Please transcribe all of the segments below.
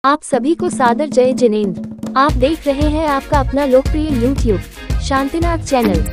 आप सभी को सादर जय जिनेंद्र। आप देख रहे हैं आपका अपना लोकप्रिय YouTube शांतिनाथ चैनल।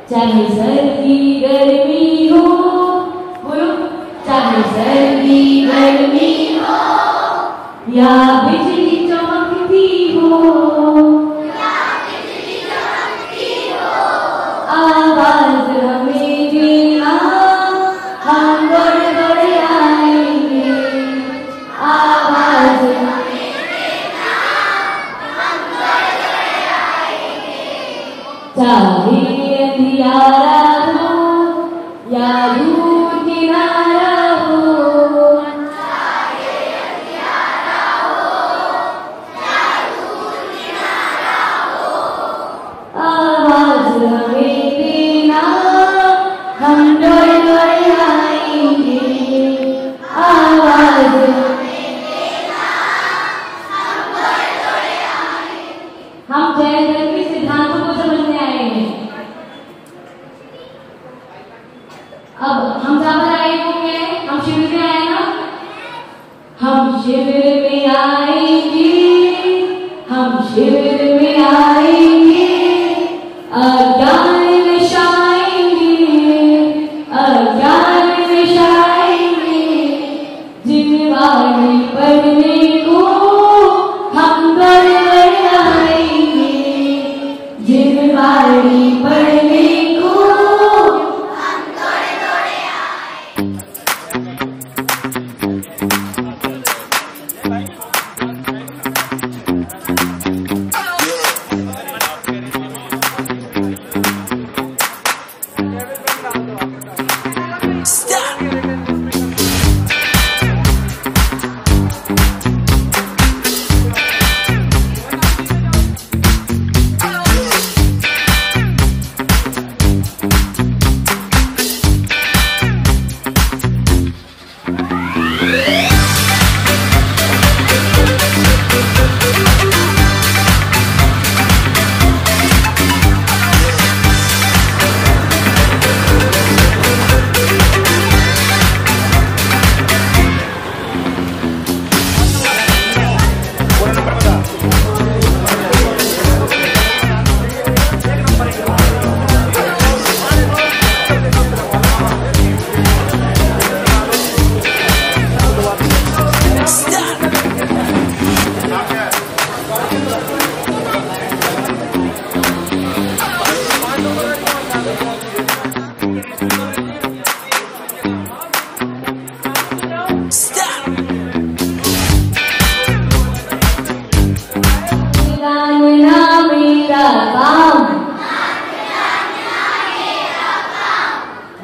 चाहे सर्दी गर्मी हो, बोलो, चाहे सर्दी गर्मी हो या बिजली चमकती हो, आवाज हमें देना, हम दौड़ दौड़ आएंगे। आवाज हमें देना, हम दौड़ दौड़ आएंगे। चाहे अंधियारा हो या दूर किनारा हो, चाहे अंधियारा हो या दूर किनारा हो, आवाज हमें देना, हम दौड़ दौड़ आएंगे, आवाज हम जय जन के सिद्धांतों को समझने आए हैं। अब हम जहाँ पर आए वो क्या है? हम शिविर में आए ना, हम शिविर में आएंगे, हम शिविर में आएंगे, अज्ञान नशाएंगे, अज्ञान नशाएंगे, जिनवाणी पढ़ने को हम दौड़ दौड़ आएंगे, जिनवाणी पढ़ने को हम दौड़ दौड़ आएंगे।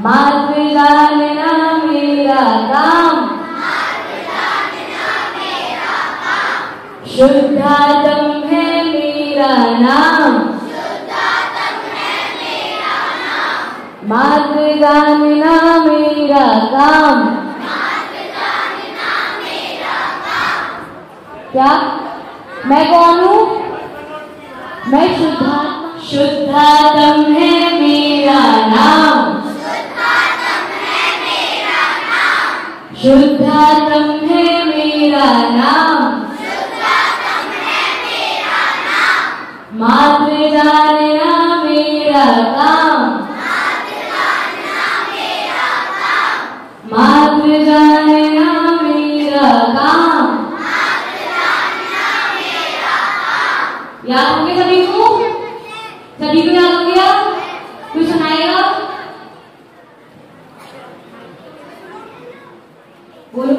मार्ग जानना मेरा काम, शुद्धात्म है मेरा नाम, मार्ग जानना मेरा काम। क्या मैं कौन हूँ? मैं शुद्धात्मा, शुद्धात्म है मेरा नाम, शुद्धात्म है मेरा नाम, मात्र जानना मेरा काम, मात्र जानना मेरा काम। याद हो गया सभी को? सभी को याद हो गया? कोई सुनाएगा? बोलो।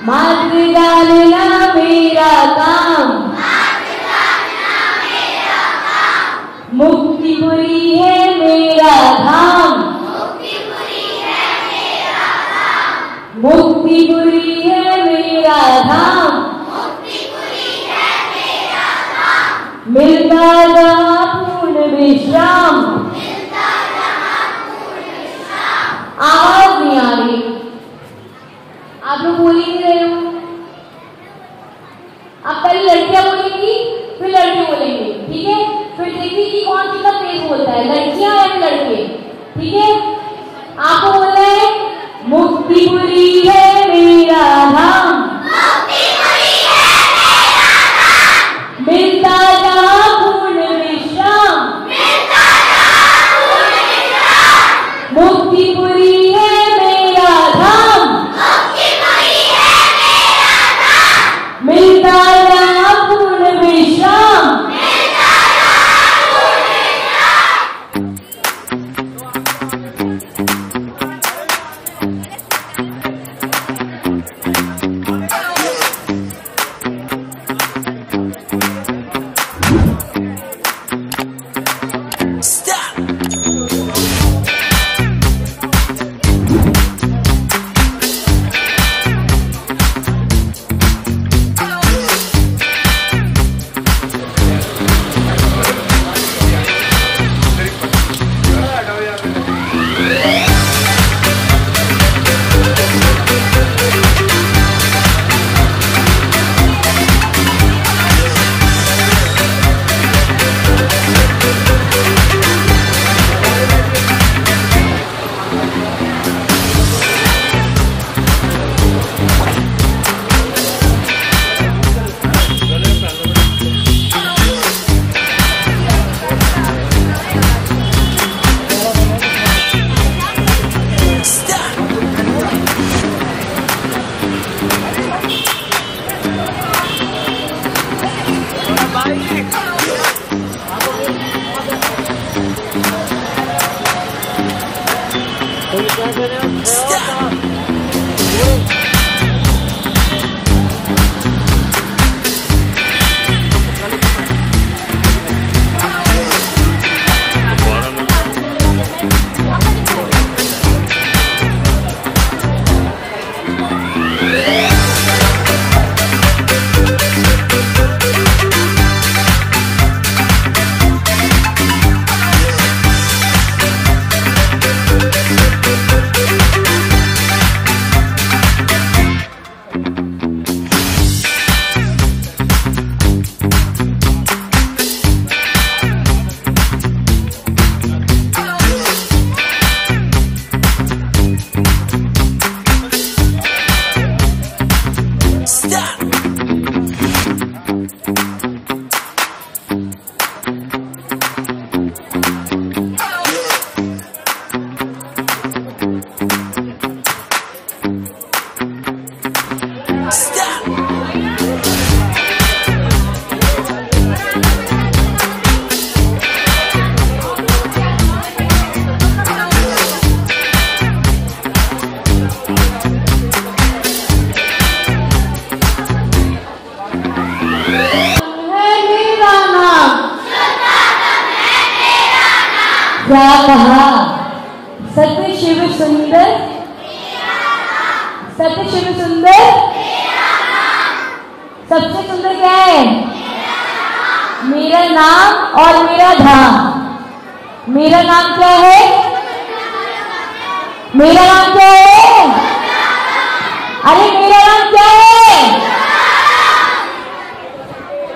मार्ग जानना मेरा काम, मुक्तिपुरी है मेरा धाम, मुक्तिपुरी है मेरा धाम, मिलता जहाँ पूर्ण विश्राम। आवाज नहीं आ रही, आप लोग बोल ही नहीं रहे हो। अब पहले लड़कियां बोलेंगी फिर लड़के बोलेंगे, ठीक है? फिर देखिए कि कौन कितना तेज बोलता है, लड़कियां या फिर लड़के, ठीक है? आपको बोलना है मुक्तिपुरी है मेरा धाम, मिलता जहाँ पूर्ण विश्राम, मुक्तिपुरी है मेरा धाम, मिलता जहाँ पूर्ण विश्राम। क्या कहा? सत्य शिव सुंदर, सत्य शिव सुंदर, सबसे सुंदर क्या है? मेरा नाम और मेरा धाम। मेरा नाम क्या है? मेरा नाम क्या है? अरे मेरा नाम क्या है?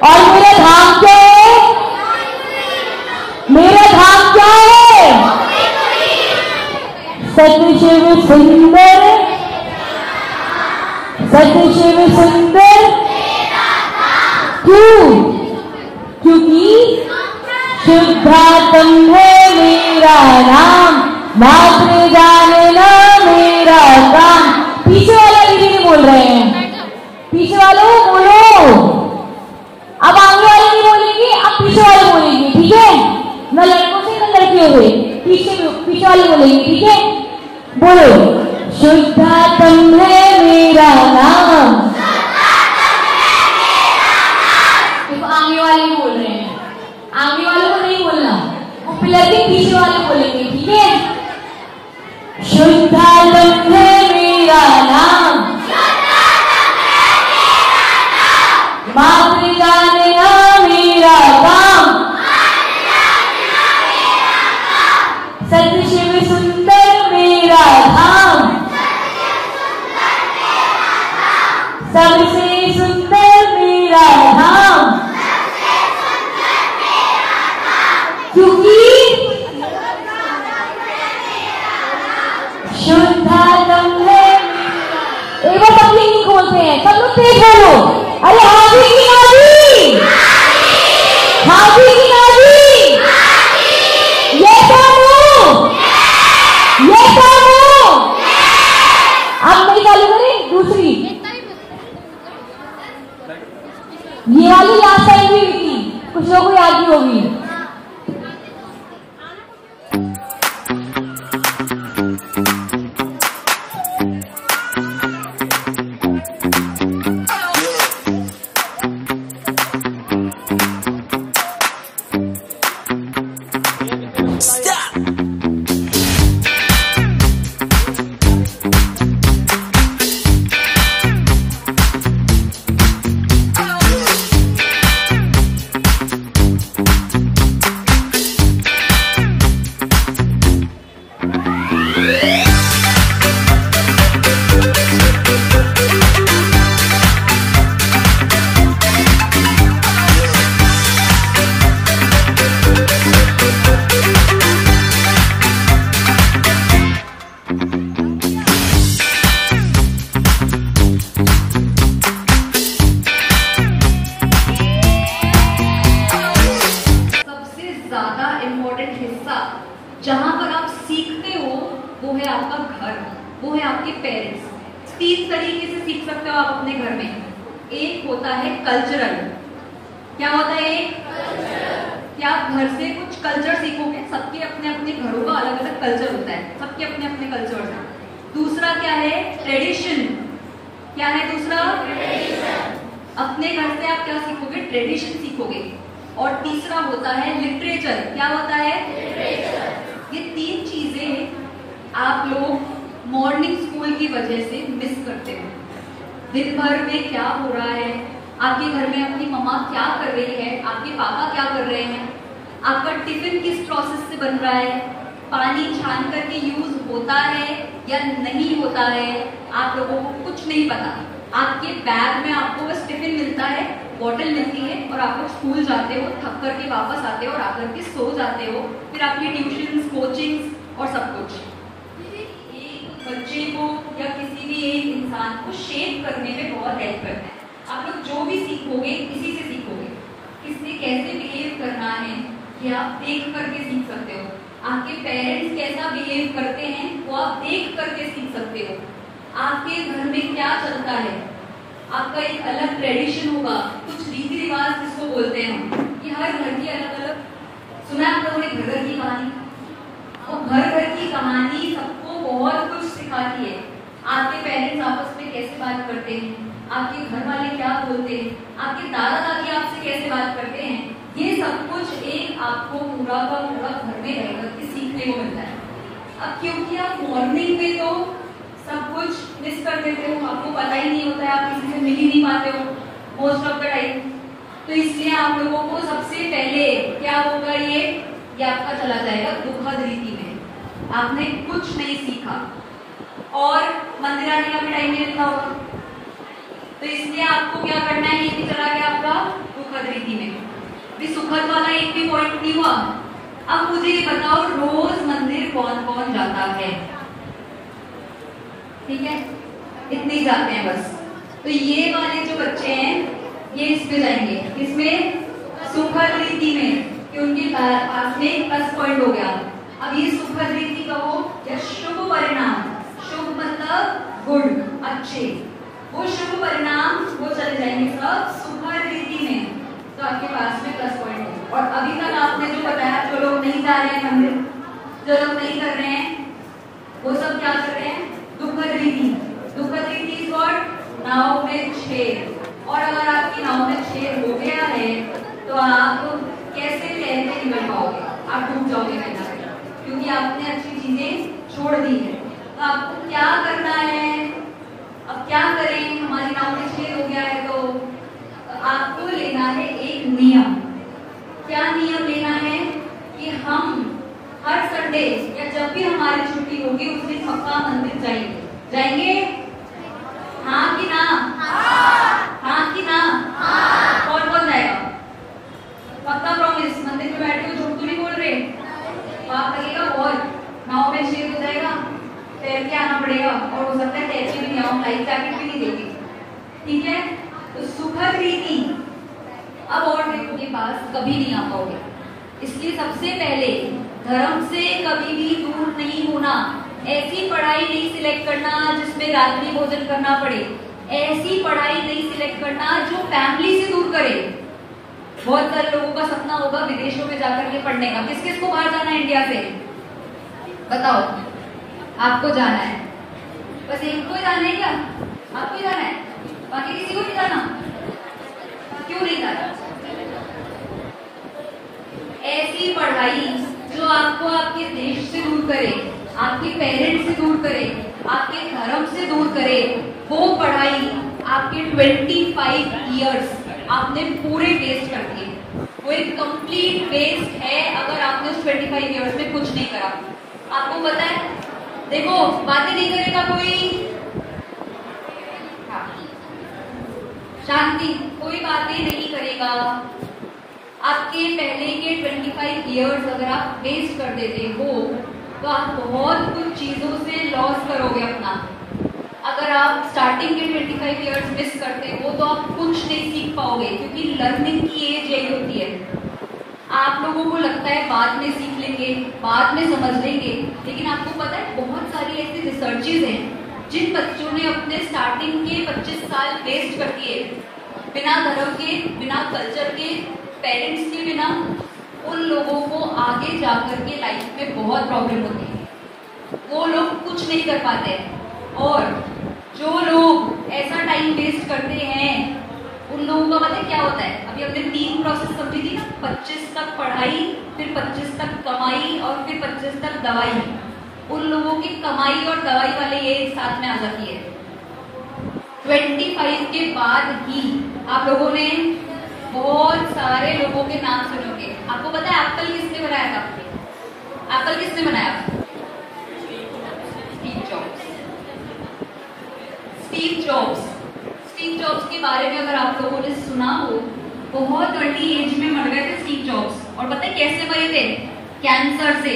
और मेरा धाम क्या है? मेरा धाम क्या है? सत्य शिव सुंदर, सत्य शिव सुंदर। क्यों? क्योंकि शुद्धात्म है मेरा नाम, मात्र जानना मेरा काम। पीछे वाला दीदी नहीं बोल रहे हैं, पीछे वालों बोलो। अब आगे वाले नहीं बोलेंगे, अब पीछे वाले बोलेंगे, ठीक है? न लड़कों से न लड़कियों से, पीछे वाले बोलेंगे, ठीक है? बोलो, शुद्धात्म है मेरा नाम। देखो आगे वाले बोल रहे हैं, आगे वालों को नहीं बोलना, वो पिलर के पीछे वाले बोलेंगे, ठीक है? शुद्धात्म है मेरा नाम, मात्र जानना मेरा काम। सत्य शिव सुंदर मेरा धाम, सबसे सुंदर मेरा धाम। क्योंकि शुद्धात्म है। एक बार सब नहीं खोलते हैं, सब लोग तेज बोलो। अरे हाजी की नाजी, हाजी की नाजी, ये कौन? ये कौन? अब नहीं चालू करें दूसरी, ये वाली लास्ट टाइम भी हुई थी, कुछ लोगों को याद भी होगी। जहां पर आप सीखते हो वो है आपका घर, वो है आपके पेरेंट्स। 3 तरीके से सीख सकते हो आप अपने घर में। एक होता है कल्चरल। क्या होता है? एक क्या आप घर से कुछ कल्चर सीखोगे। सबके अपने अपने घरों का अलग अलग कल्चर होता है, सबके अपने अपने कल्चर हैं। दूसरा क्या है? ट्रेडिशन। क्या है दूसरा? अपने घर से आप क्या सीखोगे? ट्रेडिशन सीखोगे। और तीसरा होता है लिटरेचर। क्या होता है? ये 3 चीजें आप लोग मॉर्निंग स्कूल की वजह से मिस करते हो। दिन भर में क्या हो रहा है, आपके घर में अपनी मम्मा क्या कर रही है, आपके पापा क्या कर रहे हैं, आपका टिफिन किस प्रोसेस से बन रहा है, पानी छान करके यूज होता है या नहीं होता है, आप लोगों को कुछ नहीं पता। आपके बैग में आपको बस टिफिन मिलता है, बॉटल मिलती है और आप लोग स्कूल जाते हो, थक करके वापस आते हो और आकर के सो जाते हो। फिर आपकी ट्यूशंस, कोचिंग्स और सब कुछ एक बच्चे को या किसी भी एक इंसान को शेप करने में बहुत हेल्प करता है। आप लोग जो भी सीखोगे इसी से सीखोगे। किससे कैसे बिहेव करना है ये आप देख करके सीख सकते हो। आपके पेरेंट्स कैसा बिहेव करते हैं वो आप देख करके सीख सकते हो। आपके घर में क्या चलता है, आपका एक अलग ट्रेडिशन होगा, कुछ रीति रिवाज जिसको बोलते हैं हम, कि हर घर की अलग अलग। सुना आप लोगों ने घर की कहानी? और घर की कहानी सबको बहुत कुछ सिखाती है। आपके पेरेंट्स आपस में कैसे बात करते हैं, आपके घर वाले क्या बोलते हैं, आपके दादा दादी आपसे कैसे बात करते हैं, ये सब कुछ एक आपको पूरा का पूरा घर में रहकर के सीखने को मिलता है। अब क्योंकि आप मॉर्निंग में तो सब कुछ मिस कर देते हो, आपको पता ही नहीं होता है, आप किसी से मिल ही नहीं पाते हो मोस्ट ऑफ द टाइम, तो इसलिए आप लोगों को सबसे पहले क्या होगा, ये आपका चला जाएगा दुखद रीति में। आपने कुछ नहीं सीखा और मंदिर आने का भी टाइम नहीं मिलता होगा, तो इसलिए आपको क्या करना है, ये भी चला गया आपका दुखद रीति में। भी सुखद वाला एक भी पॉइंट नहीं हुआ। अब मुझे ये बताओ, रोज मंदिर कौन कौन जाता है? ठीक है, इतने ही जाते हैं बस। तो ये वाले जो बच्चे हैं ये इस पे जाएंगे, इसमें सुखद रीति में, कि उनके पास में प्लस पॉइंट हो गया। अब ये सुखद रीति का हो या शुभ परिणाम, शुभ मतलब गुड, अच्छे, वो शुभ परिणाम वो चले जाएंगे सब सुखद रीति में, तो आपके पास में प्लस पॉइंट है। और अभी तक आपने जो बताया, जो लोग नहीं जा रहे हैं मंदिर, जो लोग नहीं कर रहे हैं, वो सब क्या कर रहे हैं, दुखद रीति। दुखद रीति इज व्हाट, नाव में छेद। और अगर आपकी नाव में छेद हो गया है तो आप कैसे तैर के निकल पाओगे, आप डूब जाओगे कहीं ना कहीं, क्योंकि आपने अच्छी चीजें छोड़ दी है। तो आपको क्या करना है, अब क्या करें, हमारी नाव में छेद हो गया है, तो आपको लेना है एक नियम। क्या नियम लेना है कि हम हर संडे या जब भी हमारी छुट्टी होगी उस दिन पक्का मंदिर जाएंगे। जाएंगे? हाँ कि ना? हाँ कि ना? कौन कौन जाएगा? पक्का प्रॉमिस? मंदिर में बैठे हो, झूठ तो नहीं बोल रहे? पाप लगेगा बहुत, नाव में छेद हो जाएगा, तैर के आना पड़ेगा, और हो सकता है तैर के भी नहीं आओ, लाइफ जैकेट भी नहीं देगी। ठीक है, तो सुखद रीति अब और लोगों के पास कभी नहीं आ पाओगे। इसलिए सबसे पहले धर्म से कभी भी दूर नहीं होना। ऐसी पढ़ाई नहीं सिलेक्ट करना जिसमें रात्रि भोजन करना पड़े, ऐसी पढ़ाई नहीं सिलेक्ट करना जो फैमिली से दूर करे। बहुत सारे लोगों का सपना होगा विदेशों में जाकर के पढ़ने का। किस किस को बाहर जाना है इंडिया से? बताओ, आपको जाना है, बस एक को जाना है क्या? आपको जाना है, बाकी किसी को नहीं जाना? क्यों नहीं जाना? ऐसी पढ़ाई जो आपको आपके देश से दूर करे, आपके पेरेंट्स से दूर करे, आपके धर्म से दूर करे, वो पढ़ाई आपके 25 इयर्स आपने पूरे वेस्ट कर दिए। वो एक कंप्लीट वेस्ट है अगर आपने उस 25 इयर्स में कुछ नहीं करा। आपको पता है, देखो बातें नहीं करेगा कोई, शांति, कोई बातें नहीं करेगा। आपके पहले के 25 इयर्स अगर आप वेस्ट कर देते हो तो आप बहुत कुछ चीजों से लॉस करोगे अपना। अगर आप स्टार्टिंग के 25 इयर्स मिस करते हो तो आप कुछ नहीं सीख पाओगे, क्योंकि लर्निंग की एज यही होती है। आप लोगों को लगता है बाद में सीख लेंगे, बाद में समझ लेंगे, लेकिन आपको पता है बहुत सारी ऐसी रिसर्चेज हैं जिन बच्चों ने अपने स्टार्टिंग के 25 साल वेस्ट कर दिए बिना धर्म के, बिना कल्चर के, पेरेंट्स के बिना, उन लोगों को आगे जाकर के लाइफ में बहुत प्रॉब्लम होती है। वो लोग कुछ नहीं कर पाते हैं। और जो लोग ऐसा टाइम वेस्ट करते हैं उन लोगों का पता है क्या होता है? अभी हमने 3 प्रोसेस समझी थी ना, 25 तक पढ़ाई, फिर 25 तक कमाई और फिर 25 तक दवाई। उन लोगों की कमाई और दवाई वाले ये साथ में आ जाती है। 25 के बाद ही आप लोगों ने बहुत सारे लोगों के नाम सुने होंगे। आपको पता है एप्पल किसने बनाया था? एप्पल किसने बनाया? Steve jobs. Steve jobs, Steve jobs के बारे में अगर आप लोगों ने सुना हो, बहुत अर्ली एज में मर गए थे स्टीव जॉब्स। और पता है कैसे मरे थे? कैंसर से।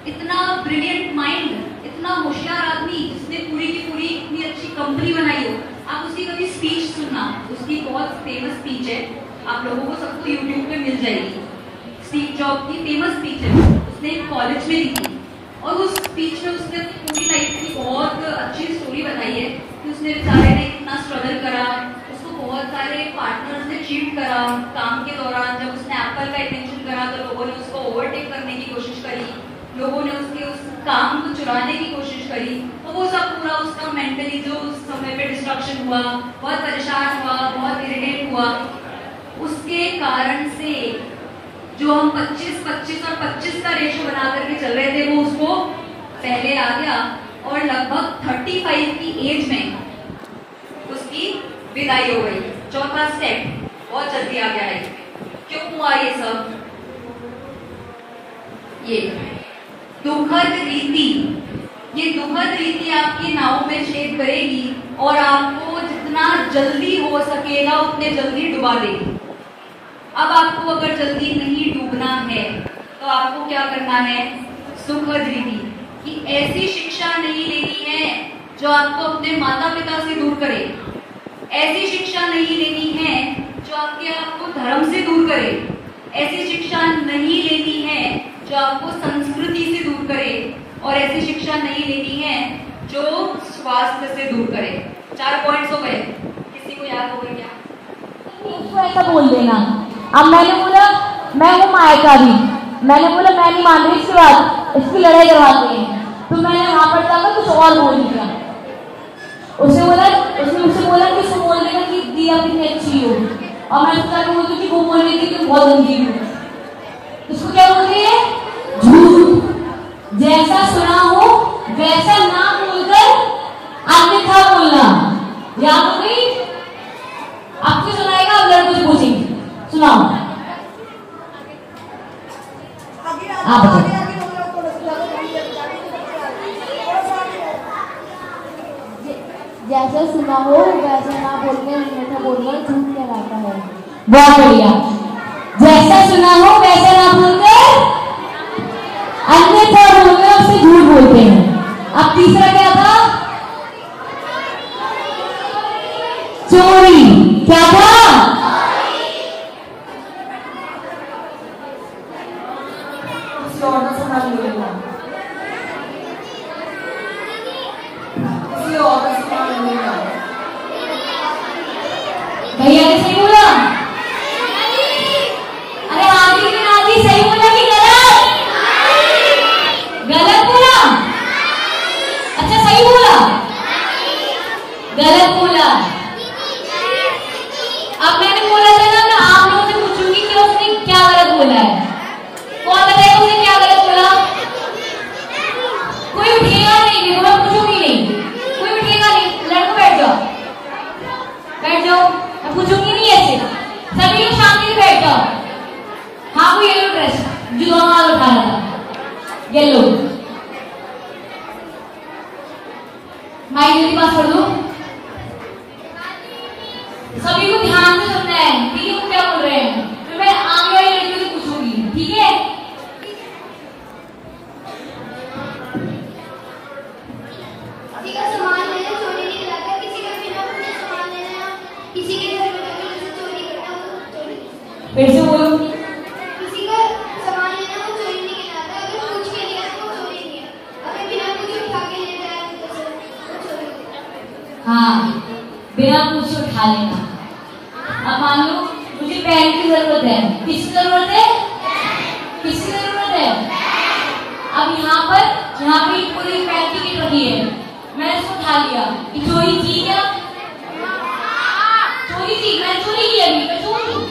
इतना ब्रिलियंट माइंड, इतना होशियार आदमी जिसने पूरी की पूरी इतनी अच्छी कंपनी बनाई हो। आप उसकी कभी स्पीच सुनना, उसकी बहुत फेमस स्पीच है, आप लोगों को सबको यूट्यूब पे मिल जाएगी। स्टीव जॉब की फेमस स्पीच है, उसने कॉलेज में दी थी और उस स्पीच में उसने पूरी लाइफ की बहुत अच्छी स्टोरी बताई है कि उसने बेचारे ने कितना स्ट्रगल करा, उसको बहुत सारे पार्टनर्स ने चीट करा काम के दौरान। जब उसने एप्पल का इन्वेंशन करा तो लोगों ने उसको ओवरटेक करने की कोशिश करी, लोगों ने उसके उस काम को चुराने की कोशिश करी, और वो सब पूरा उसका मेंटली जो उस समय पे डिस्ट्रक्शन हुआ, बहुत परेशान हुआ, बहुत इरिटेट हुआ। उसके कारण से जो हम 25-25 और 25 का रेशो बना करके चल रहे थे वो उसको पहले आ गया और लगभग 35 की एज में उसकी विदाई हो गई। चौथा स्टेप बहुत जल्दी आ गया है। क्यों हुआ ये सब? ये दुखद रीति, ये दुखद रीति आपकी नाव में छेद करेगी और आपको जितना जल्दी हो सकेगा उतने जल्दी डुबा देगी। अब आपको अगर जल्दी नहीं डूबना है तो आपको क्या करना है? सुखद रीति कि ऐसी शिक्षा नहीं लेनी है जो आपको अपने माता पिता से दूर करे, ऐसी शिक्षा नहीं लेनी है जो आपको धर्म से दूर करे, ऐसी शिक्षा नहीं लेनी है जो आपको संस्कृति से दूर करे, और ऐसी शिक्षा नहीं लेनी है जो स्वास्थ्य से दूर करे। 4 पॉइंट्स हो गए, किसी को याद हो गए क्या? इसको ऐसा बोल देना। अब मैंने बोला मैं हूँ मायाकारी, मैंने बोला मैं नहीं मान रही इसके बाद, इसकी लड़ाई करवाते हैं, तो मैंने वहां पर जाकर कुछ और बोल दिया। उसने मुझसे बोला कि उसको बोल देगा कि दिया कितनी अच्छी हो, और मैं उसको जाकर बोलती कि वो बोल रही थी कि बहुत गंदी हो। उसको क्या बोलते हैं? झूठ। जैसा सुना हो वैसा ना बोलकर अन्यथा बोलना। याद हो गई? आपको सुनाएगा, अब लड़कों से पूछेंगे। सुनाओ आप बताओ। जैसा सुना हो वैसा ना बोलकर अन्यथा बोलना झूठ कहलाता है। बहुत बढ़िया। जैसा सुना हो वैसा ना बोलकर अन्यथा बोलकर उससे झूठ बोलते हैं। अब तीसरा क्या था? चोरी। क्या था? भैया ने सही बोला? अरे आदि के नादी सही बोला कि गलत? गलत बोला? अच्छा सही बोला? गलत बोला। अब मैंने बोला था ना, मैं आप लोगों से पूछूंगी कि उसने क्या गलत बोला है। कौन बताएगा उसने क्या गलत बोला? कोई उठेगा नहीं, मैं पूछूंगी नहीं, कोई उठेगा नहीं। लड़को बैठ जाओ, बैठ जाओ, मैं पूछूंगी नहीं ऐसे। सभी लोग शांति से बैठ जाओ। हाँ वो येलो ड्रेस जो दोनों हाथ उठा रहा था, येलो। माइक जल्दी पास कर दो। सभी को ध्यान से सुनना है, ठीक है? वो क्या बोल रहे हैं तो मैं आगे वाली लड़कियों से पूछूंगी, ठीक है? किसी का सामान लेना चोरी नहीं कहलाता, किसी का बिना पूछे सामान लेना, किसी के घर में से चोरी करना वो चोरी। फिर से बोलो। किसी का सामान लेना वो चोरी नहीं कहलाता, अगर पूछ के लिया तो वो चोरी नहीं है, अगर बिना पूछे उठा के ले जाए तो वो चोरी। हाँ, बिना पूछे उठा लेना। अब मान लो मुझे पेन की जरूरत है, किसकी जरूरत है? किसकी जरूरत है? अब यहाँ पे पूरी पेन की किट रखी है, मैंने इसको उठा लिया, ये चोरी की क्या? चोरी की, मैंने चोरी की अभी, मैं चोर हूँ।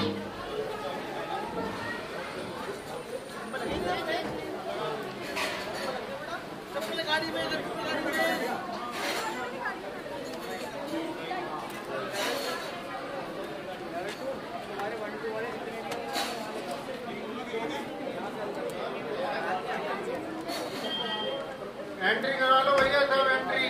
एंट्री करा लो भैया, सब एंट्री।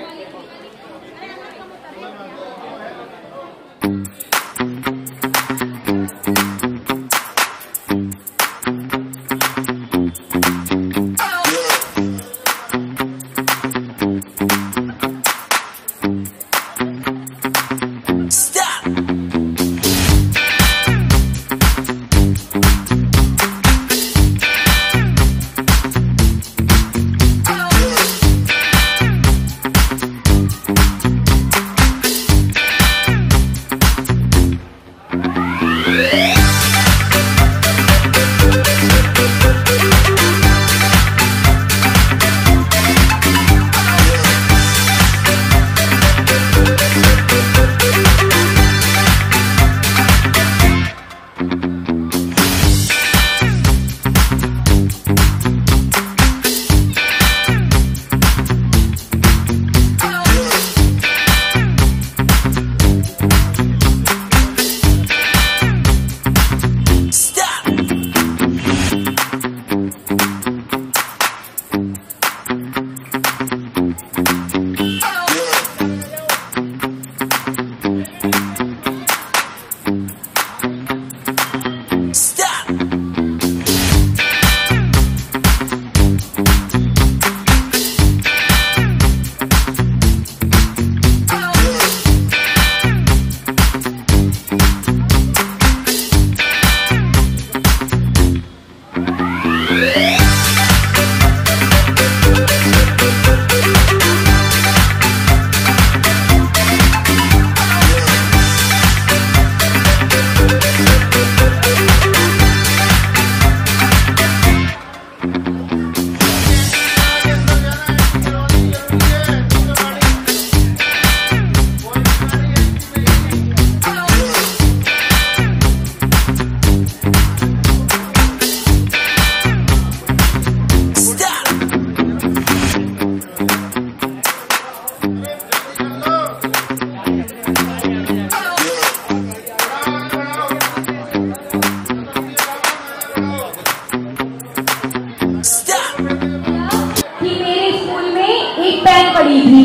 रही थी,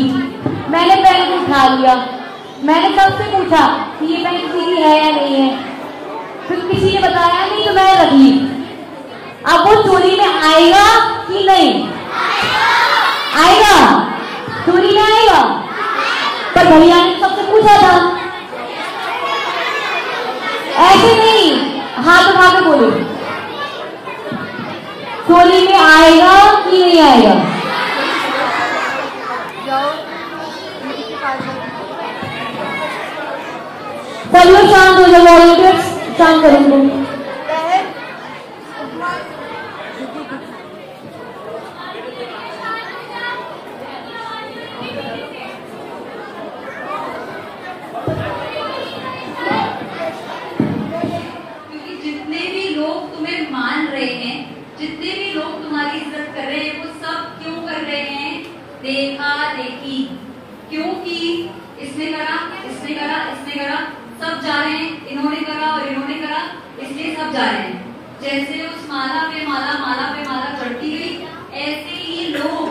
मैंने पेन को उठा लिया, मैंने सबसे पूछा कि ये पेन किसी की है या नहीं है, फिर किसी ने बताया नहीं तो मैं रख ली। अब वो चोरी में आएगा कि नहीं आएगा? चोरी में आएगा, पर भैया ने सबसे पूछा था। ऐसे नहीं, हाथ उठा के बोलो, चोरी में आएगा कि नहीं आएगा? सब लोग शांत हो जाओ, वॉलंटियर्स शांत करेंगे। जितने भी लोग तुम्हारी इज्जत कर रहे हैं, वो सब क्यों कर रहे हैं? देखा देखी। क्योंकि इसने करा, इसने करा, इसने करा, सब जा रहे हैं, इन्होंने करा और इन्होंने करा, इसलिए सब जा रहे हैं। जैसे उस माला पे माला, माला पे माला चढ़ती गई, ऐसे ही लोग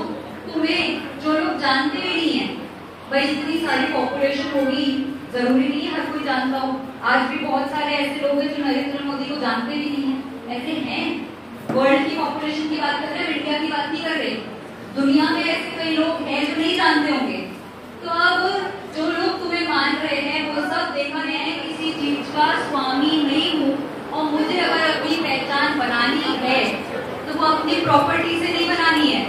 तुम्हें, जो लोग जानते भी नहीं है, भाई जितनी सारी पॉपुलेशन होगी, जरूरी नहीं है हर कोई जानता हो। आज भी बहुत सारे ऐसे लोग हैं जो नरेंद्र मोदी को जानते भी नहीं है, ऐसे हैं। वर्ल्ड की पॉपुलेशन की बात कर रहे हैं, इंडिया की बात नहीं कर रहे। दुनिया में ऐसे कई लोग हैं जो नहीं जानते होंगे। तो अब जो लोग तुम्हें मान रहे हैं, वो सब देखा है किसी चीज का स्वामी नहीं हूँ, और मुझे अगर अपनी पहचान बनानी है तो वो अपनी प्रॉपर्टी से नहीं बनानी है,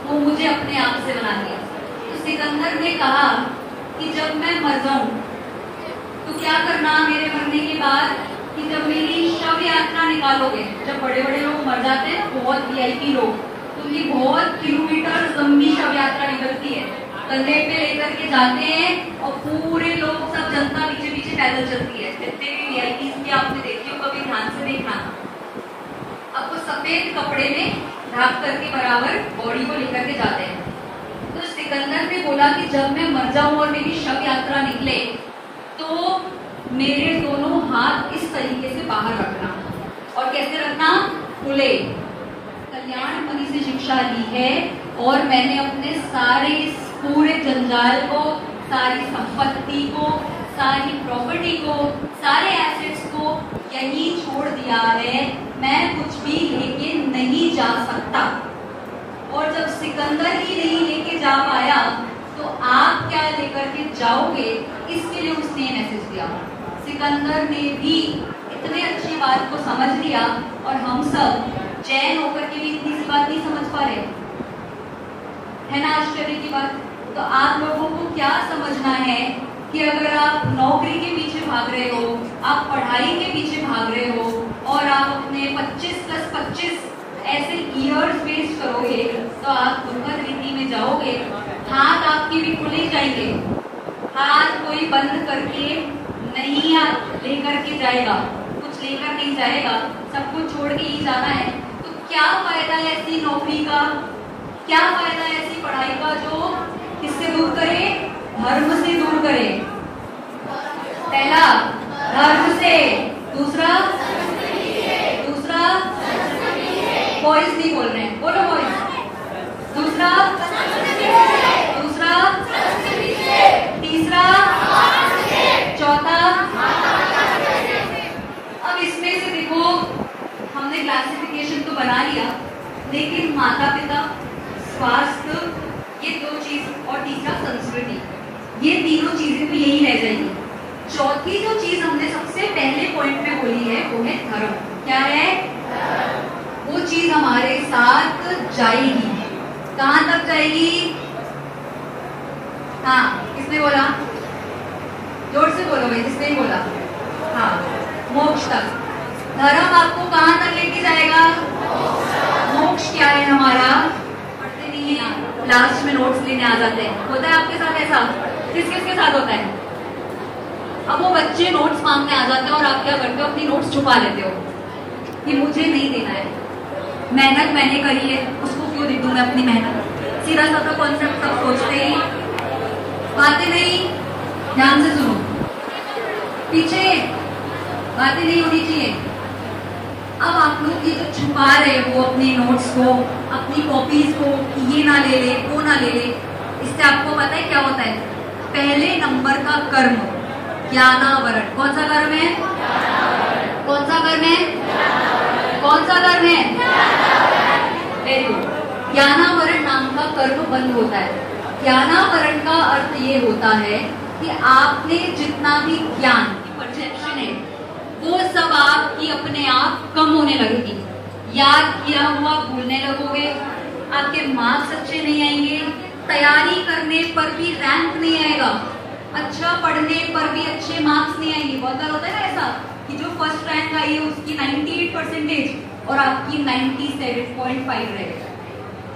वो मुझे अपने आप से बनानी है। तो सिकंदर ने कहा कि जब मैं मर जाऊं तो क्या करना मेरे मरने के बाद, कि जब मेरी शव यात्रा निकालोगे, जब बड़े बड़े लोग मर जाते हैं, बहुत वीआईपी लोग, तो ये बहुत किलोमीटर लंबी शव यात्रा निकलती है, कंधे पे लेकर के जाते हैं और पूरे लोग, सब जनता पीछे पीछे पैदल चलती है। जितने भी वीआईपी की आपने देखी हो, कभी ध्यान से देखना। अब वो सफेद कपड़े में ढाक करके बराबर बॉडी को लेकर के जाते हैं। तो सिकंदर ने बोला कि जब मैं मर जाऊं और मेरी शव यात्रा निकले तो मेरे दोनों हाथ इस तरीके से बाहर रखना, और कैसे रखना? खुले। कल्याण मणि से शिक्षा ली है और मैंने अपने सारे इस पूरे जंजाल को, सारी संपत्ति को, सारी प्रॉपर्टी को, सारे एसेट्स को यहीं छोड़ दिया है। मैं कुछ भी लेके नहीं जा सकता। और जब सिकंदर ही नहीं लेके जा पाया तो आप क्या लेकर के जाओगे? इसके लिए उसने मैसेज दिया। सिकंदर ने भी इतने अच्छी बात को समझ लिया, और हम सब जैन होकर के भी इतनी सी बात नहीं समझ पा रहे, है ना आश्चर्य की बात। तो आप लोगों को क्या समझना है कि अगर आप नौकरी के पीछे भाग रहे हो, आप पढ़ाई के पीछे भाग रहे हो, और आप अपने 25+25 ऐसे ईयर्स वेस्ट करोगे, तो आप दुर्गत रीति में जाओगे। हाथ आपके भी खुले जाएंगे, हाथ कोई बंद करके नहीं लेकर के जाएगा, कुछ लेकर नहीं जाएगा, सब कुछ छोड़ के ही जाना है। तो क्या फायदा है ऐसी नौकरी का, क्या फायदा है ऐसी पढ़ाई का जो किससे दूर करे? धर्म से दूर करे। पहला धर्म से, दूसरा बॉयज नहीं बोल रहे हैं, बोलो बॉयज। दूसरा, तीसरा, चौथा। अब इसमें से देखो, हमने क्लासिफिकेशन तो बना लिया, लेकिन माता पिता, स्वास्थ्य, ये 2 चीज, और तीसरा संस्कृति, ये तीनों चीजें भी यही रह जाएंगी। चौथी जो चीज हमने सबसे पहले पॉइंट में बोली है वो है धर्म। क्या है? वो चीज हमारे साथ जाएगी। कहां तक जाएगी? हाँ, किसने बोला? जोर से बोलो भाई, जिसने ही बोला। हाँ, मोक्ष तक। धर्म आपको कहां तक लेके जाएगा? मोक्ष क्या है हमारा? पढ़ते नहीं है, लास्ट में नोट्स लेने आ जाते हैं। होता है आपके साथ ऐसा? किस किस के साथ होता है? अब वो बच्चे नोट्स मांगने आ जाते हैं और आप क्या करते हो? अपनी नोट्स छुपा लेते हो कि मुझे नहीं देना है, मेहनत मैंने करी है, उसको क्यों दे दूं मैं अपनी मेहनत। सीधा साधा कॉन्सेप्ट सब सोचते ही, बातें नहीं, ध्यान से सुनो, पीछे बातें नहीं होनी चाहिए। अब आप लोग ये जो छुपा रहे हो अपने नोट्स को, अपनी कॉपीज को, ये ना ले ले, वो ना ले ले, इससे आपको पता है क्या होता है? पहले नंबर का कर्म ज्ञानावरण। कौन सा कर्म है? कौन सा कर्म है? कौन सा कर्म है? Very good. ज्ञानावरण नाम का कर्म बंद होता है। ज्ञानावरण का अर्थ ये होता है कि आपने जितना भी ज्ञान परसेप्शन है वो सब आपकी अपने आप कम होने लगेगी। याद किया हुआ भूलने लगोगे, आपके मार्क्स अच्छे नहीं आएंगे, तैयारी करने पर भी रैंक नहीं आएगा, अच्छा पढ़ने पर भी अच्छे मार्क्स नहीं आएंगे। बहुत बार होता है ना ऐसा कि जो फर्स्ट रैंक आई है उसकी 98% और आपकी 97.5 रहेगा।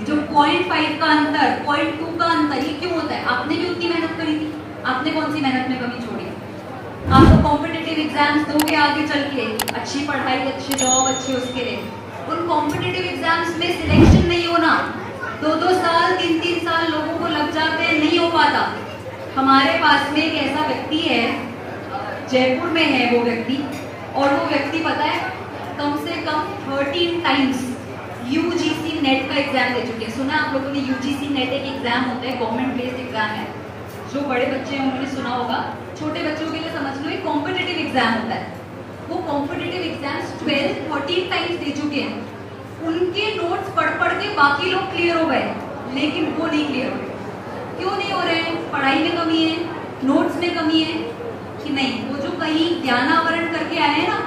जो 0.5 का अंतर, 0.2 का अंतर, ये क्यों होता है? आपने भी उतनी मेहनत करी थी, आपने कौन सी मेहनत में कमी छोड़ी? आप तो कॉम्पिटिटिव एग्जाम्स दोगे आगे चल के, अच्छी पढ़ाई, अच्छी जॉब, अच्छे उसके लिए। उन कॉम्पिटिटिव एग्जाम्स में सिलेक्शन नहीं होना, 2-2 साल 3-3 साल लोगों को लग जाते हैं, नहीं हो पाता। हमारे पास में एक ऐसा व्यक्ति है, जयपुर में है वो व्यक्ति, और वो व्यक्ति पता है कम से कम 13 टाइम्स यूजीसी नेट का एग्जाम दे चुके हैं। सुना आप लोगों ने? यूजीसी नेट एक एग्जाम होता है, गवर्नमेंट बेस्ड एग्जाम है। जो बड़े बच्चे हैं उन्होंने सुना होगा, छोटे बच्चों के लिए समझ लो एक कॉम्पिटिटिव एग्जाम होता है। वो कॉम्पिटिटिव एग्जाम्स 12-14 टाइम्स दे चुके हैं। उनके नोट्स पढ़ के बाकी लोग क्लियर हो गए, लेकिन वो नहीं क्लियर हो रहे। क्यों नहीं हो रहे? पढ़ाई में कमी है, नोट्स में कमी है कि नहीं? वो जो कहीं ज्ञानावरण करके आए हैं ना,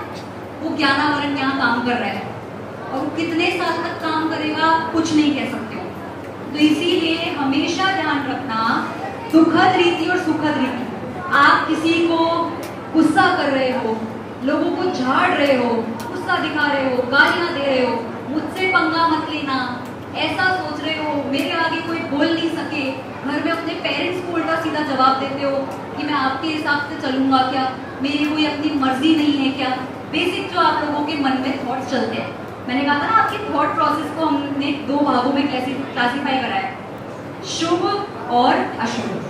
वो ज्ञानावरण यहाँ काम कर रहा है, और कितने साल तक काम करेगा कुछ नहीं कह सकते हो। तो इसीलिए हमेशा ध्यान रखना, दुखद रीति और सुखद रीति। आप किसी को गुस्सा कर रहे हो, लोगों को झाड़ रहे हो, गुस्सा दिखा रहे हो, गालियां दे रहे हो, मुझसे पंगा मत लेना, ऐसा सोच रहे हो मेरे आगे कोई बोल नहीं सके, घर में अपने पेरेंट्स को उल्टा सीधा जवाब देते हो कि मैं आपके हिसाब से चलूंगा क्या, मेरी कोई अपनी मर्जी नहीं है क्या। बेसिक जो आप लोगों के मन में थॉट्स चलते हैं, मैंने कहा था ना आपकी थॉट प्रोसेस को हमने 2 भागों में क्लासिफाई करा है, शुभ और अशुभ।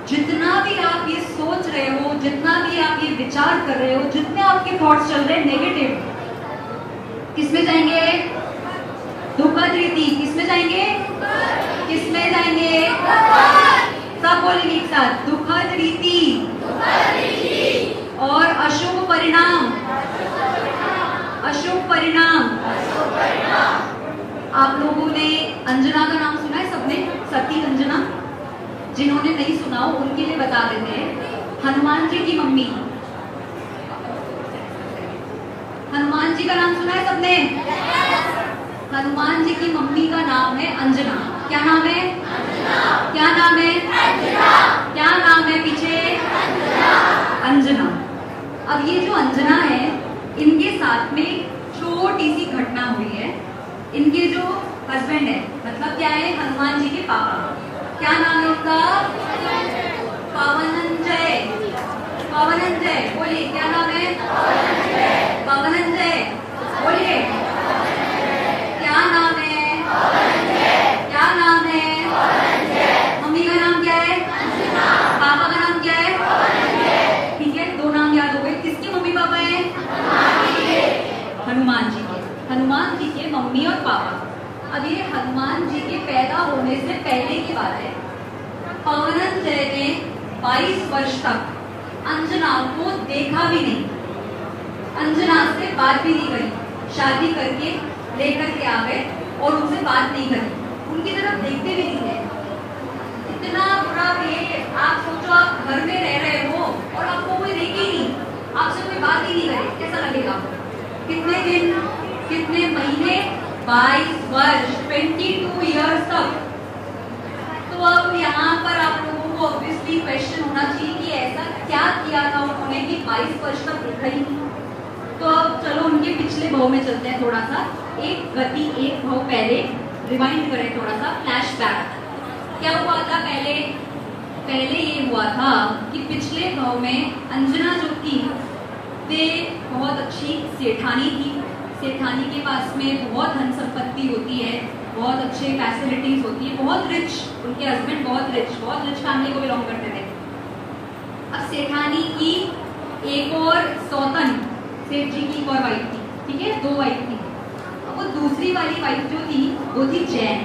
जितना भी आप ये सोच रहे हो, जितना भी आप ये विचार कर रहे हो, जितने आपके थॉट्स चल रहे हैं नेगेटिव, किसमें जाएंगे? दुखद रीति। किसमें जाएंगे? किसमें जाएंगे? सब बोलेंगे एक साथ, दुखद रीति और अशुभ परिणाम। अशुभ परिणाम। आप लोगों ने अंजना का नाम सुना है सबने? सती अंजना। जिन्होंने नहीं सुना हो उनके लिए बता देते हैं। हनुमान जी की मम्मी, हनुमान जी का नाम सुना है सबने? हनुमान जी की मम्मी का नाम है अंजना। क्या नाम है? क्या नाम है? क्या नाम है पीछे? अंजना। अब ये जो अंजना है, इनके साथ में छोटी सी घटना हुई है। इनके जो हस्बैंड है, मतलब क्या है, हनुमान जी के पापा, क्या नाम है उनका? पवनंजय। पवनंजय बोलिए, क्या नाम है? पवनंजय बोलिए, क्या नाम है? क्या नाम है? मम्मी का नाम क्या है? पापा का नाम क्या है? ठीक है, 2 नाम याद हो गए। किसकी मम्मी पापा है? हनुमान जी के। हनुमान जी के मम्मी और पापा। अब ये हनुमान जी के पैदा होने से पहले की बात है। पवनंजय ने 22 वर्ष तक अंजना को देखा भी नहीं, अंजना से बात भी नहीं करी। शादी करके लेकर के आ गए और उनसे बात नहीं करी, उनकी तरफ देखते भी नहीं थे। इतना बुरा बिहेव। आप सोचो, आप घर में रह रहे हो और आपको कोई देखे ही नहीं, आपसे कोई बात ही नहीं करे, कैसा लगेगा? कितने दिन, कितने महीने? 22 वर्ष, 22 ईयर्स तक। तो अब यहाँ पर आप लोगों को ऑब्वियसली क्वेश्चन होना चाहिए कि ऐसा क्या किया था उन्होंने कि 22 वर्ष तक देखा ही नहीं। तो अब चलो उनके पिछले भाव में चलते हैं, थोड़ा सा एक गति, एक भाव पहले रिवाइंड करें, थोड़ा सा फ्लैशबैक। क्या हुआ था पहले? पहले ये हुआ था कि पिछले भाव में अंजना जो थी वे बहुत अच्छी सेठानी थी। सेठानी के पास में बहुत धन संपत्ति होती है, बहुत अच्छे फैसिलिटीज होती है, बहुत रिच, उनके हस्बैंड बहुत रिच फैमिली को बिलोंग करते थे। अब सेठानी की एक और सौतन, सेठ जी की एक और वाइफ थी, ठीक है, 2 वाइफ थी। अब वो दूसरी वाली वाइफ जो थी वो थी जैन।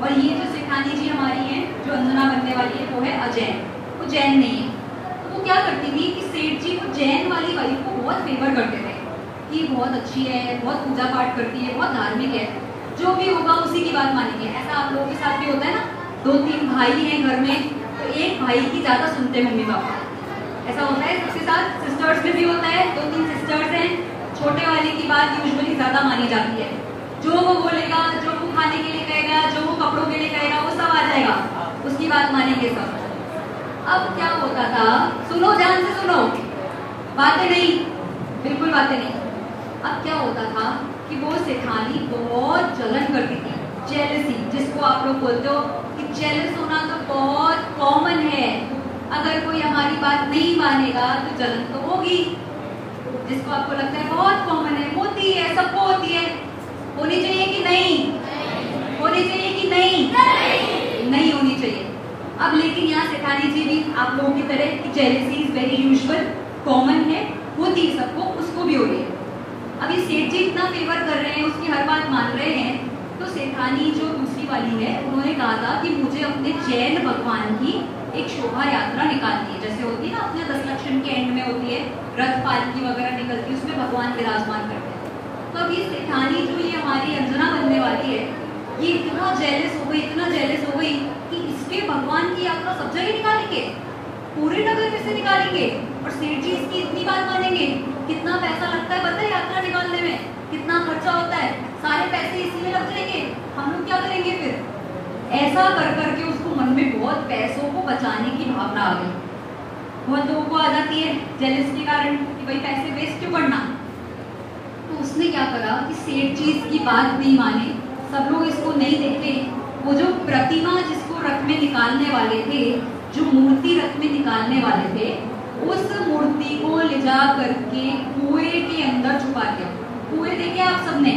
और ये जो सेठानी जी हमारी हैं, जो अंजना बनने वाली है, वो है अजैन। वो जैन नहीं है। तो वो क्या करती थी कि सेठ जी वो जैन वाली वाइफ को बहुत फेवर करते थे कि बहुत अच्छी है, बहुत पूजा पाठ करती है, बहुत धार्मिक है, जो भी होगा उसी की बात मानेंगे। ऐसा आप लोगों के साथ भी होता है ना, 2-3 भाई हैं घर में, तो एक भाई की ज्यादा सुनते हैं मम्मी पापा। ऐसा होता है सबके साथ, सिस्टर्स में भी होता है। 2-3 सिस्टर्स हैं, छोटे वाले की बात यूजुअली ज्यादा मानी जाती है। जो वो बोलेगा, जो वो खाने के लिए कहेगा, जो वो कपड़ों के लिए कहेगा, वो सब आ जाएगा, उसकी बात मानेंगे सब। अब क्या होता था, सुनो ध्यान से सुनो, बातें नहीं, बिल्कुल बातें नहीं। अब क्या होता था कि वो सेठानी बहुत जलन करती थी, जेलसी, जिसको आप लोग बोलते हो कि जेलस होना तो बहुत कॉमन है। अगर कोई हमारी बात नहीं मानेगा तो जलन तो होगी, जिसको आपको लगता है बहुत कॉमन है, होती है, सबको होती है। होनी चाहिए कि नहीं? होनी चाहिए कि नहीं? नहीं होनी चाहिए। अब लेकिन यहाँ सेठानी जी भी आप लोगों की तरह कि jealousy is very usual, common है, होती है सबको, उसको भी हो रही है। अभी सेठ जी इतना फेवर कर रहे हैं, उसकी हर बात मान रहे हैं, तो सेठानी जो दूसरी वाली है, उन्होंने कहा था कि मुझे अपने जैन भगवान की एक शोभा यात्रा निकालनी है। जैसे होती है ना अपने 10 लक्षण के एंड में होती है, रथ पालकी वगैरह निकलती है, उसमें भगवान विराजमान करते हैं। तो अभी सेठानी जो ये हमारी अंजना बनने वाली है, ये इतना जेलस हो गई, इतना जेलस हो गई कि इसके भगवान की यात्रा सब जगह निकालेंगे, पूरे नगर में से निकालेंगे, और सेठ जी इसकी इतनी बात मानेंगे। कितना पैसा लगता है पता है यात्रा निकालने में? कितना खर्चा होता है? सारे पैसे इसी में लग जाएंगे, हम लोग क्या करेंगे फिर? ऐसा कर करके उसको मन में बहुत पैसों को बचाने की भावना आ गई। बहुत लोगों को आ जाती है जेलस के कारण कि भाई पैसे वेस्ट क्यों करना। तो उसने क्या करा कि सेठ जी इसकी बात नहीं माने, सब लोग इसको नहीं देखते। वो जो प्रतिमा जिसको रथ में निकालने वाले थे, जो मूर्ति रथ में निकालने वाले थे, उस मूर्ति को ले जा करके कुएं के अंदर छुपा दिया। कुएं देखे आप सबने?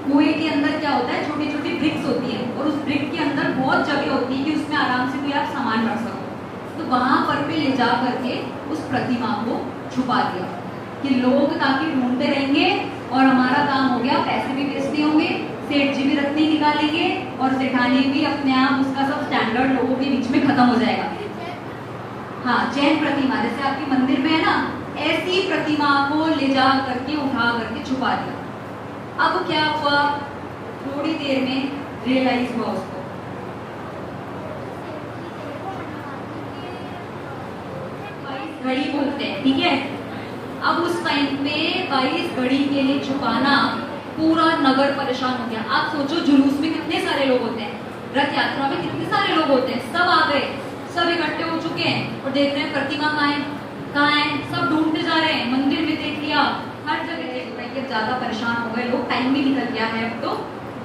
कुएं के अंदर क्या होता है, छोटी छोटी ब्रिक्स होती है, और उस ब्रिक के अंदर बहुत जगह होती है कि उसमें आराम से कोई आप सामान रख सको। तो वहां पर पे ले जा करके उस प्रतिमा को छुपा दिया कि लोग ताकि ढूंढते रहेंगे और हमारा काम हो गया, पैसे भी वेस्ट नहीं होंगे, सेठ जी भी रथ नहीं निकालेंगे, और सेठानी भी अपने आप उसका सब स्टैंडर्ड लोगों के बीच में खत्म हो जाएगा। हाँ, जैन प्रतिमा जैसे आपके मंदिर में है ना, ऐसी प्रतिमा को ले जा करके उठा करके छुपा दिया। अब क्या हुआ, थोड़ी देर में रियलाइज हुआ उसको, 22 घड़ी बोलते हैं, ठीक है। अब उस टाइम पे 22 घड़ी के लिए छुपाना, पूरा नगर परेशान हो गया। आप सोचो जुलूस में कितने सारे लोग होते हैं, रथ यात्रा में कितने सारे लोग होते हैं, सब आ गए, सब इकट्ठे हो चुके हैं और देख रहे हैं प्रतिमा कहाँ है, कहाँ है, सब ढूंढते जा रहे हैं। मंदिर में देख लिया, हर जगह देख लिया, ज्यादा परेशान हो गए लोग, टाइम भी निकल गया है, अब तो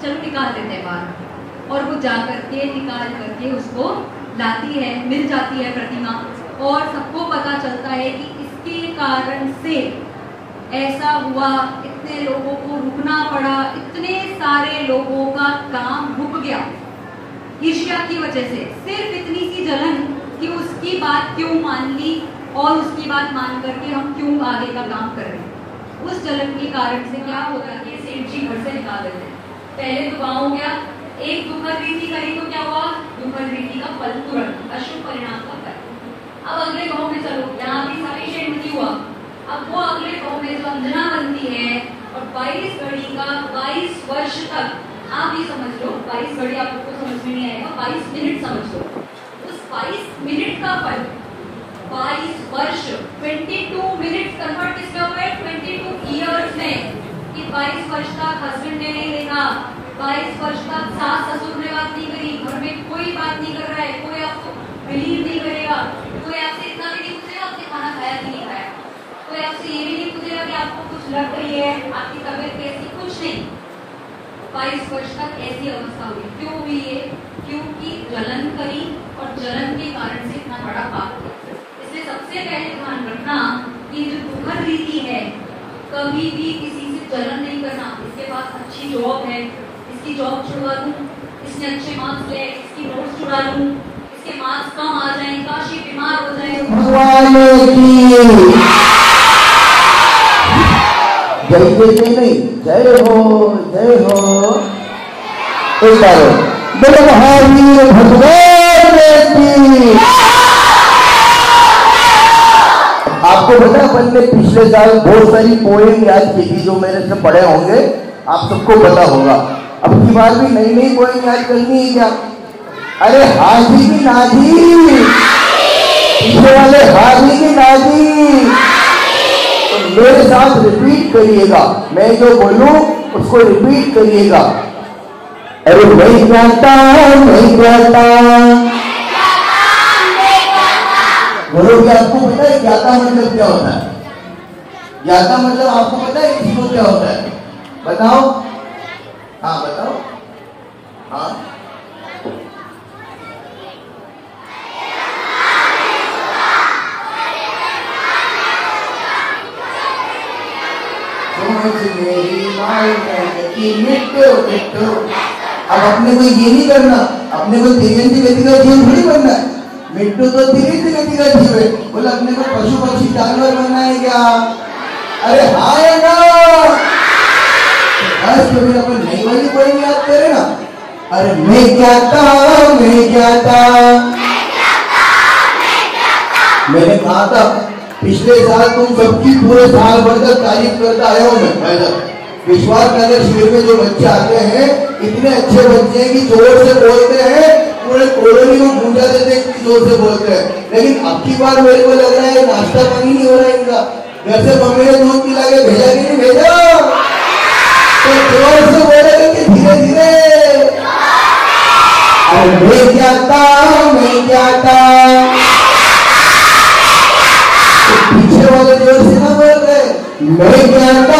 चलो निकाल देते हैं बाहर। और वो जा करके निकाल करके उसको लाती है, मिल जाती है प्रतिमा, और सबको पता चलता है कि इसके कारण से ऐसा हुआ, इतने लोगों को रुकना पड़ा, इतने सारे लोगों का काम रुक गया ईर्ष्या की वजह से। सिर्फ इतनी सी जलन कि उसकी बात क्यों मान ली, और उसकी बात मान करके हम क्यों आगे का काम कर रहे हैं। उस जलन के कारण से क्या होता है, सेठ जी घर से निकाल देते हैं। पहले तो वहां हो गया, एक दुखद रीति करी तो क्या हुआ, दुखद रीति का फल तुरंत, अशुभ परिणाम का फल। अब अगले गाँव में चलो, यहाँ भी सफिशिएंट नहीं हुआ, अब वो अगले गाँव में जो अंजना बनती है, और 22 घड़ी का 22 वर्ष तक, आप ये समझ लो 22 घड़ी आप लोग को समझ में नहीं आएगा, 22 मिनट समझ लो। उस 22 मिनट का फल 22 वर्ष, 22 मिनट कन्वर्ट किसमें हुए, 22 ईयर्स में, कि 22 वर्ष तक हस्बैंड ने नहीं देखा, 22 वर्ष तक सास ससुर ने बात नहीं करी, घर में कोई बात नहीं कर रहा है, कोई आपको बिलीव नहीं करेगा, कोई आपसे इतना भी नहीं पूछेगा आपने खाना खाया कि नहीं खाया, कोई आपसे ये भी नहीं पूछेगा कि आपको कुछ लग रही है, आपकी तबीयत कैसी, कुछ नहीं। 22 वर्ष तक ऐसी अवस्था हुई। क्यों हुई ये? क्योंकि जलन करी, और जलन के कारण से इतना बड़ा पाप किया। इसलिए सबसे पहले ध्यान रखना कि जो दुखद रीति है, कभी भी किसी से जलन नहीं करना। इसके पास अच्छी जॉब है, इसकी जॉब छुड़वा दूं, इसने अच्छे मार्क्स ले, इसकी नोट्स छुड़ा लूं, इसके मार्क्स कम आ जाए, काश ये बीमार हो जाए। जय जय नहीं, जय हो, जय हो। एक बार बोलो महावीर भगवान की। आपको पता है अपन ने पिछले साल बहुत सारी पोएम याद की थी जो मेरे से पढ़े होंगे, आप सबको पता होगा। अब की बार भी नई नई पोएम याद करनी है क्या? अरे हाजी की नाजी, पीछे वाले हाजी की नाजी, तो मेरे साथ रिपीट करिएगा, मैं जो बोलूं उसको रिपीट करिएगा। अरे मैं जाता बोलो कि आपको पता है ज्ञाता मतलब क्या होता है? ज्ञाता मतलब आपको पता है किसी को क्या होता है? बताओ, हाँ बताओ, हाँ मेरी माई की मिट्टो मिट्टो। अब अपने को ये नहीं करना, अपने को तिरंगी गति का जीव थोड़ी बनना है। मिट्टू तो तिरंगी गति का जीव है, बोला अपने को पशु पक्षी जानवर बनना है क्या? अरे हाँ या ना? बस कभी अपन नई वाली पोएम याद करे ना। अरे मैं जाता मैंने कहा था पिछले साल तुम सबकी पूरे साल भर तक तारीफ करता आया हूं मैं। विश्वास नगर शिविर में जो बच्चे आते हैं इतने अच्छे बच्चे हैं कि जोर से बोलते हैं, पूरे कॉलोनी को गूंजा देते हैं, जोर से बोलते हैं। लेकिन अब की बार मेरे को लग रहा है नाश्ता पानी नहीं हो रहा है इनका। घर से मम्मी ने दूध पिला के भेजा कि नहीं भेजा? तो जोर से बोलेगा कि धीरे धीरे। अरे मैं जाता पीछे वाले जोर से ना बोल रहे। मैं जाता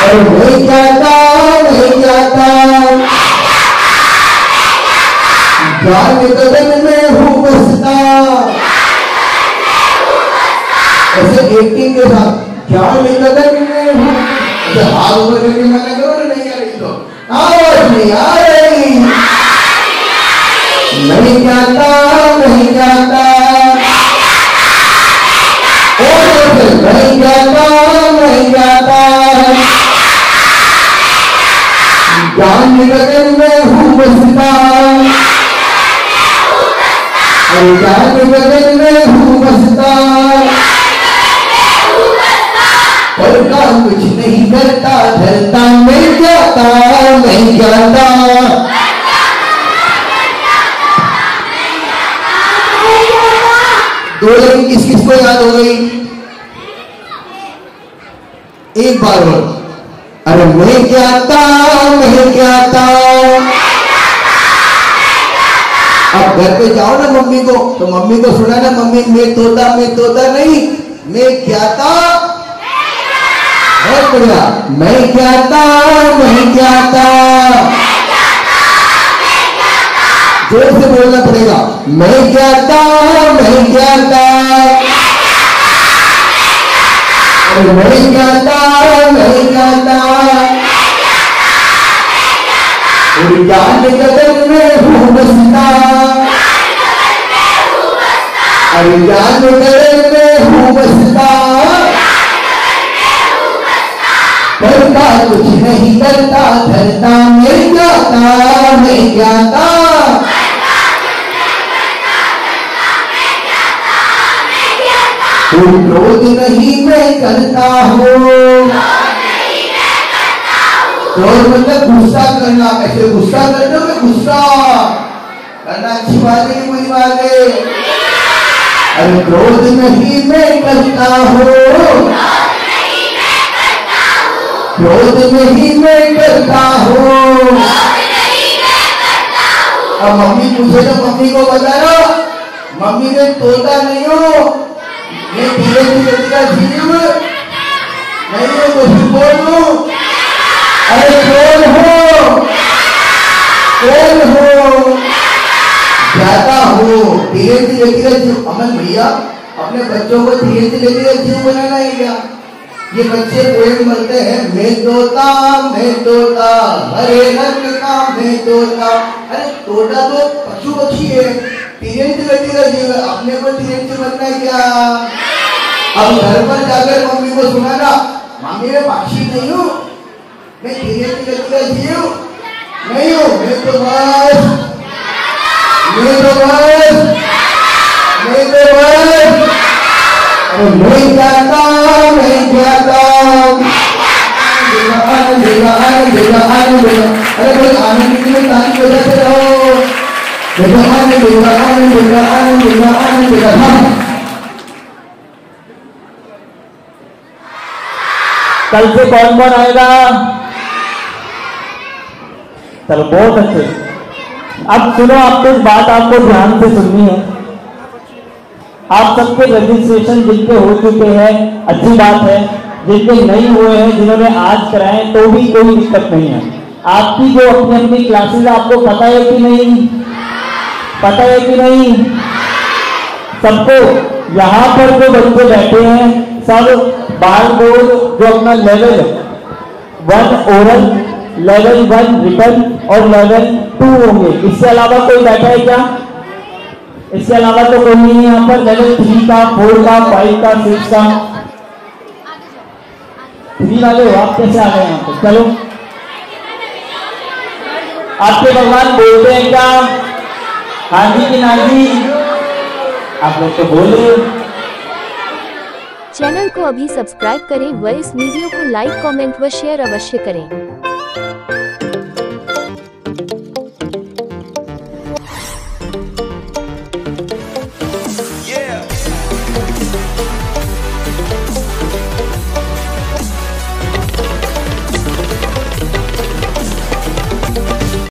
अरे मैं जाता जान गगन में हूँ बसता। ऐसे एक्टिंग के साथ जान गगन में हूँ। अच्छा हाथ ऊपर करके मना करो ना, नहीं आ रही तो आवाज नहीं आ रही। नहीं जाता नहीं जाता जान गगन में हूँ बसता। जान गगन में हूँ बसता पर काम कुछ नहीं करता, धरता मिल जाता नहीं जाता। दो लाइन किस किस को याद हो गई? एक बार और। अरे मैं जाता अब घर पे जाओ ना मम्मी को, तो मम्मी को सुना ना, मम्मी मैं तोता नहीं, मैं जाता। बहुत बढ़िया, मैं जाता जोर से बोलना पड़ेगा। मैं जाता मैं जाता जान गगन में हूँ बसता। अरे जान गगन में हूँ बसता करता कुछ नहीं करता, धरता मिल जाता नहीं जाता। क्रोध नहीं मैं करता हूँ। क्रोध मतलब गुस्सा करना। ऐसे गुस्सा करते हो, गुस्सा करना अच्छी बात है कि बुरी बात है? अरे क्रोध नहीं मैं करता हूँ, क्रोध नहीं मैं करता हूँ। अब मम्मी पूछे तो मम्मी को बताना, मम्मी मैं तोता नहीं हूँ, मैं धीरे धीरे का जीव नहीं हूँ, तो फिर बोलूं। अरे कौन हो जाता हो धीरे धीरे का जीव। अमन भैया अपने बच्चों को धीरे धीरे का जीव बनाना है क्या? ये बच्चे पोएम बोलते हैं, मैं तोता हरे रंग का मैं तोता। अरे तोता तो पशु पक्षी है, तिरंगी गति का जीव है, अपने को तिरंगी बनना है क्या? अब घर पर जाकर मम्मी को सुनाना, मम्मी मैं पक्षी नहीं हूँ, मैं क्रिएटिव गति का जीव नहीं हूँ। मैं तो अरे कोई आनंद में ताली बजाते रहो। कल से कौन कौन आएगा? चलो बहुत अच्छे। अब सुनो, आपको इस बात आपको ध्यान से सुननी है। आप सबके रजिस्ट्रेशन जिनके हो चुके हैं अच्छी बात है, जिनके नहीं हुए हैं, जिन्होंने आज कराए तो भी कोई दिक्कत नहीं है। आपकी जो अपनी अपनी क्लासेस आपको पता है कि नहीं? पता है कि नहीं? सबको यहाँ पर जो बच्चे बैठे हैं सब बाल बोर्ड जो अपना लेवल 1 ओरल, लेवल 1 रिटन और लेवल 2 होंगे। इससे अलावा कोई बैठा है क्या? इसके अलावा तो कोई नहीं है यहाँ पर। लेवल 3 का, 4 का, 5 का, 6 का। 3 वाले हो आप, कैसे आ गए यहाँ पे? चलो, आपके भगवान बोलते हैं क्या? हाँ जी कि ना जी? आप लोग तो बोल रहे हो। चैनल को अभी सब्सक्राइब करें व इस वीडियो को लाइक, कमेंट व शेयर अवश्य करें।